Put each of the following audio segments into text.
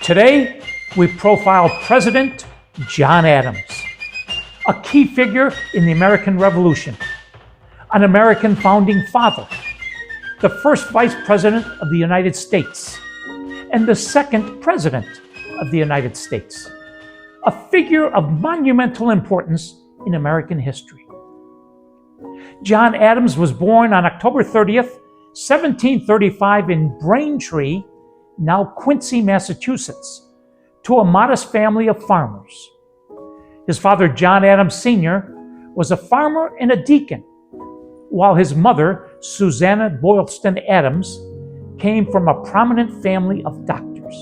Today, we profile President John Adams, a key figure in the American Revolution, an American founding father, the first Vice President of the United States, and the second President of the United States, a figure of monumental importance in American history. John Adams was born on October 30th, 1735 in Braintree, now Quincy, Massachusetts, to a modest family of farmers. His father, John Adams Sr., was a farmer and a deacon, while his mother, Susanna Boylston Adams, came from a prominent family of doctors.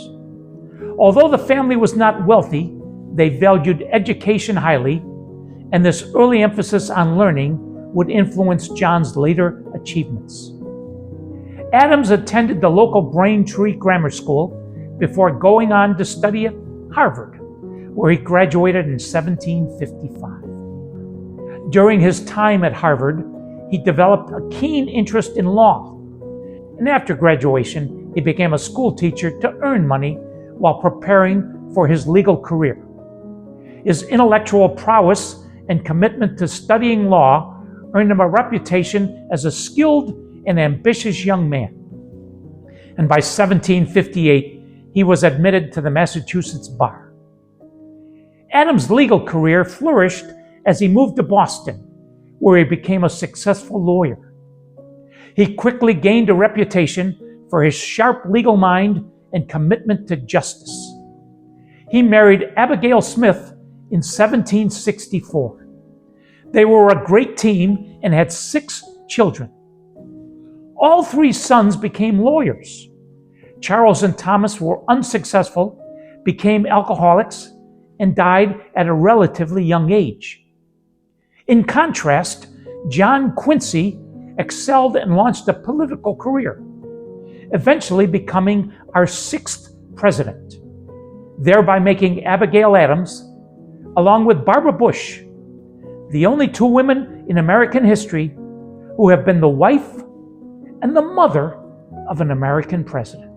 Although the family was not wealthy, they valued education highly, and this early emphasis on learning would influence John's later achievements. Adams attended the local Braintree Grammar School before going on to study at Harvard, where he graduated in 1755. During his time at Harvard, he developed a keen interest in law, and after graduation, he became a school teacher to earn money while preparing for his legal career. His intellectual prowess and commitment to studying law earned him a reputation as a skilled and ambitious young man. And by 1758, he was admitted to the Massachusetts bar. Adams' legal career flourished as he moved to Boston, where he became a successful lawyer. He quickly gained a reputation for his sharp legal mind and commitment to justice. He married Abigail Smith in 1764. They were a great team and had 6 children. All 3 sons became lawyers. Charles and Thomas were unsuccessful, became alcoholics, and died at a relatively young age. In contrast, John Quincy excelled and launched a political career, eventually becoming our 6th president, thereby making Abigail Adams, along with Barbara Bush, the only 2 women in American history who have been the wife and the mother of an American president.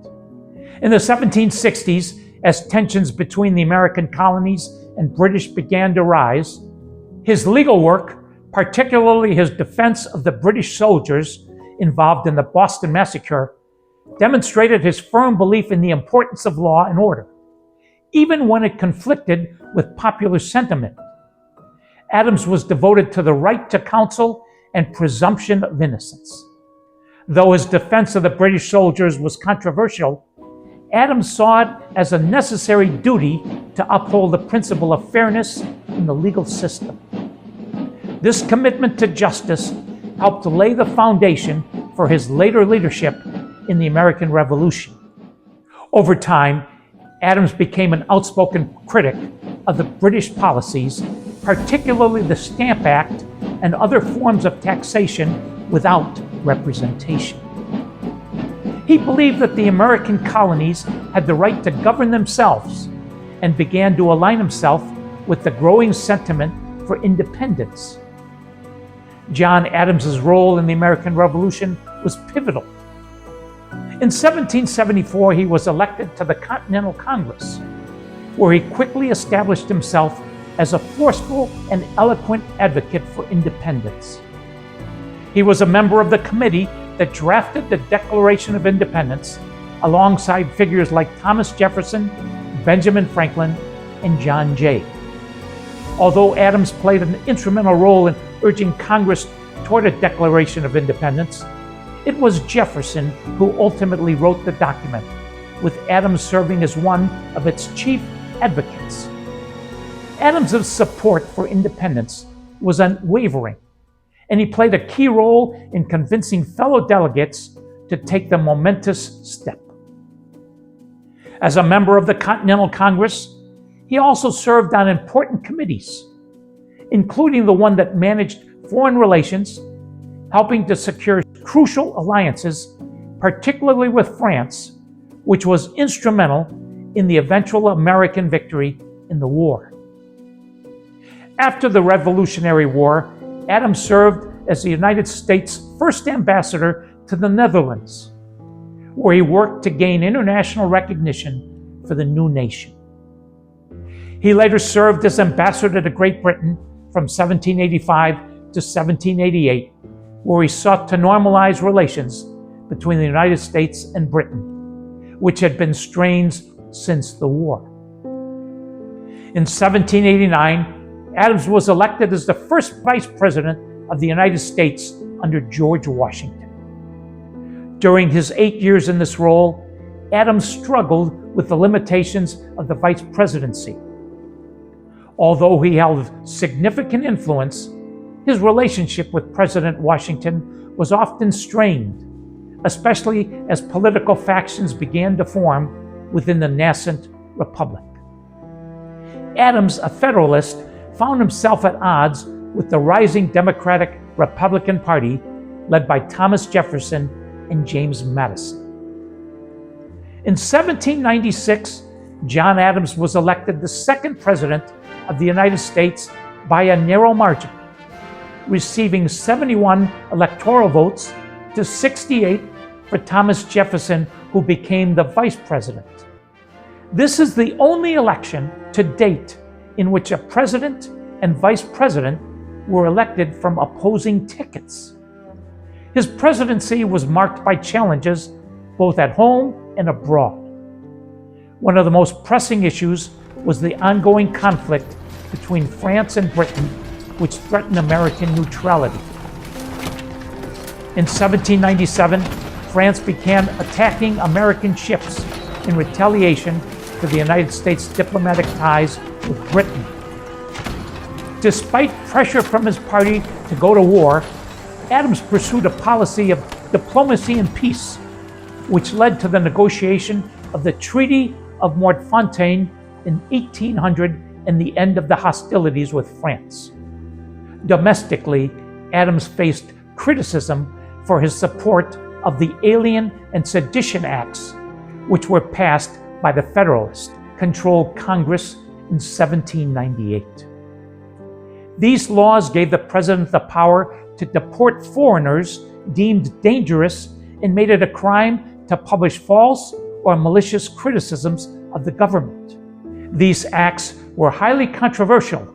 In the 1760s, as tensions between the American colonies and British began to rise, his legal work, particularly his defense of the British soldiers involved in the Boston Massacre, demonstrated his firm belief in the importance of law and order, even when it conflicted with popular sentiment. Adams was devoted to the right to counsel and presumption of innocence. Though his defense of the British soldiers was controversial, Adams saw it as a necessary duty to uphold the principle of fairness in the legal system. This commitment to justice helped to lay the foundation for his later leadership in the American Revolution. Over time, Adams became an outspoken critic of the British policies, particularly the Stamp Act and other forms of taxation without representation. He believed that the American colonies had the right to govern themselves and began to align himself with the growing sentiment for independence. John Adams's role in the American Revolution was pivotal. In 1774, he was elected to the Continental Congress, where he quickly established himself as a forceful and eloquent advocate for independence. He was a member of the committee that drafted the Declaration of Independence alongside figures like Thomas Jefferson, Benjamin Franklin, and John Jay. Although Adams played an instrumental role in urging Congress toward a Declaration of Independence, it was Jefferson who ultimately wrote the document, with Adams serving as one of its chief advocates. Adams's support for independence was unwavering, and he played a key role in convincing fellow delegates to take the momentous step. As a member of the Continental Congress, he also served on important committees, including the one that managed foreign relations, helping to secure crucial alliances, particularly with France, which was instrumental in the eventual American victory in the war. After the Revolutionary War, Adams served as the United States' first ambassador to the Netherlands, where he worked to gain international recognition for the new nation. He later served as ambassador to Great Britain from 1785 to 1788, where he sought to normalize relations between the United States and Britain, which had been strained since the war. In 1789, Adams was elected as the first vice president of the United States under George Washington. During his 8 years in this role, Adams struggled with the limitations of the vice presidency. Although he held significant influence, his relationship with President Washington was often strained, especially as political factions began to form within the nascent republic. Adams, a Federalist, found himself at odds with the rising Democratic-Republican Party led by Thomas Jefferson and James Madison. In 1796, John Adams was elected the second president of the United States by a narrow margin, receiving 71 electoral votes to 68 for Thomas Jefferson, who became the vice president. This is the only election to date in which a president and vice president were elected from opposing tickets. His presidency was marked by challenges both at home and abroad. One of the most pressing issues was the ongoing conflict between France and Britain, which threatened American neutrality. In 1797, France began attacking American ships in retaliation for the United States' diplomatic ties with Britain. Despite pressure from his party to go to war, Adams pursued a policy of diplomacy and peace, which led to the negotiation of the Treaty of Montfontaine in 1800 and the end of the hostilities with France. Domestically, Adams faced criticism for his support of the Alien and Sedition Acts, which were passed by the Federalist-controlled Congress in 1798. These laws gave the president the power to deport foreigners deemed dangerous and made it a crime to publish false or malicious criticisms of the government. These acts were highly controversial,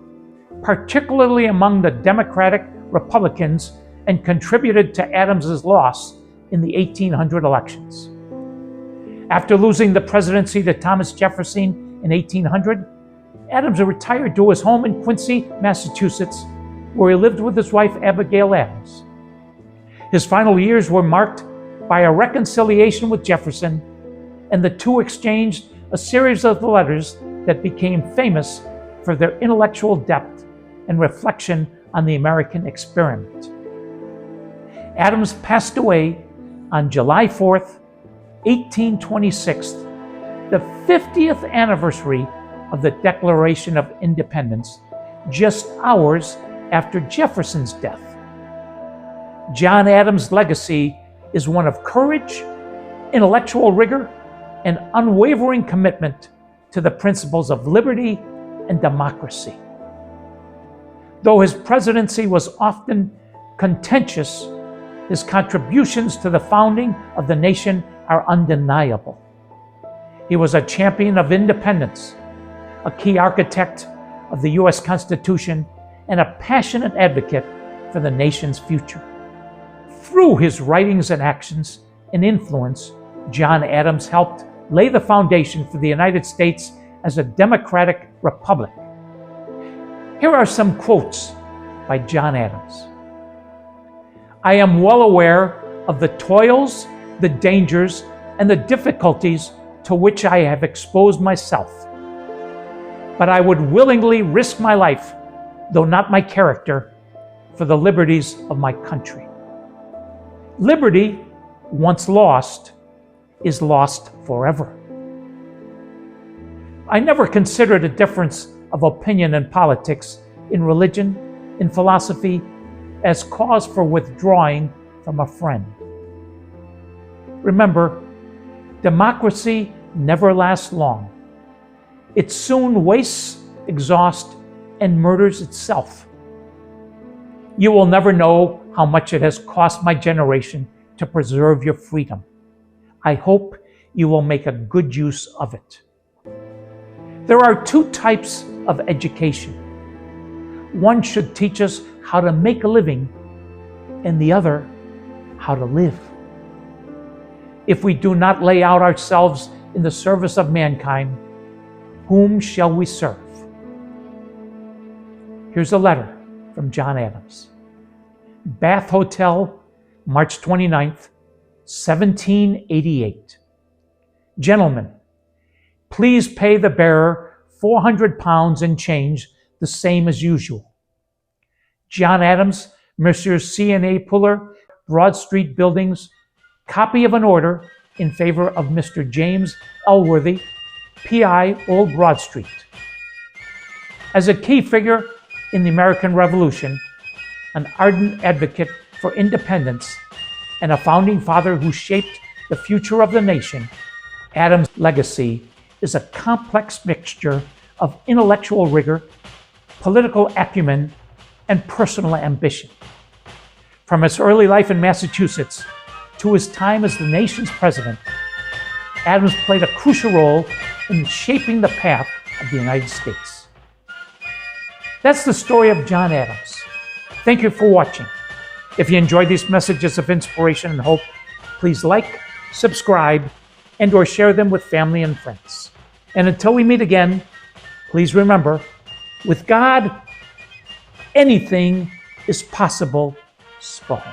particularly among the Democratic Republicans, and contributed to Adams's loss in the 1800 elections. After losing the presidency to Thomas Jefferson in 1800, Adams retired to his home in Quincy, Massachusetts, where he lived with his wife Abigail Adams. His final years were marked by a reconciliation with Jefferson, and the two exchanged a series of letters that became famous for their intellectual depth and reflection on the American experiment. Adams passed away on July 4th, 1826, the 50th anniversary of the Declaration of Independence, just hours after Jefferson's death. John Adams' legacy is one of courage, intellectual rigor, and unwavering commitment to the principles of liberty and democracy. Though his presidency was often contentious, his contributions to the founding of the nation are undeniable. He was a champion of independence, a key architect of the U.S. Constitution, and a passionate advocate for the nation's future. Through his writings and actions and influence, John Adams helped lay the foundation for the United States as a democratic republic. Here are some quotes by John Adams. "I am well aware of the toils, the dangers, and the difficulties to which I have exposed myself. But I would willingly risk my life, though not my character, for the liberties of my country. Liberty, once lost, is lost forever. I never considered a difference of opinion in politics, in religion, in philosophy, as cause for withdrawing from a friend. Remember, democracy never lasts long. It soon wastes, exhausts, and murders itself. You will never know how much it has cost my generation to preserve your freedom. I hope you will make a good use of it." There are two types of education. One should teach us how to make a living, and the other, how to live. If we do not lay out ourselves in the service of mankind, whom shall we serve? Here's a letter from John Adams. Bath Hotel, March 29th, 1788. Gentlemen, please pay the bearer 400 pounds and change, the same as usual. John Adams, Messrs. C&A Puller, Broad Street Buildings, copy of an order in favor of Mr. James Elworthy, P.I. Old Broad Street. As a key figure in the American Revolution, an ardent advocate for independence, and a founding father who shaped the future of the nation, Adams' legacy is a complex mixture of intellectual rigor, political acumen, and personal ambition. From his early life in Massachusetts to his time as the nation's president, Adams played a crucial role in shaping the path of the United States. That's the story of John Adams. Thank you for watching. If you enjoyed these messages of inspiration and hope, please like, subscribe, and/or share them with family and friends. And until we meet again, please remember, with God, anything is possible. Spoken.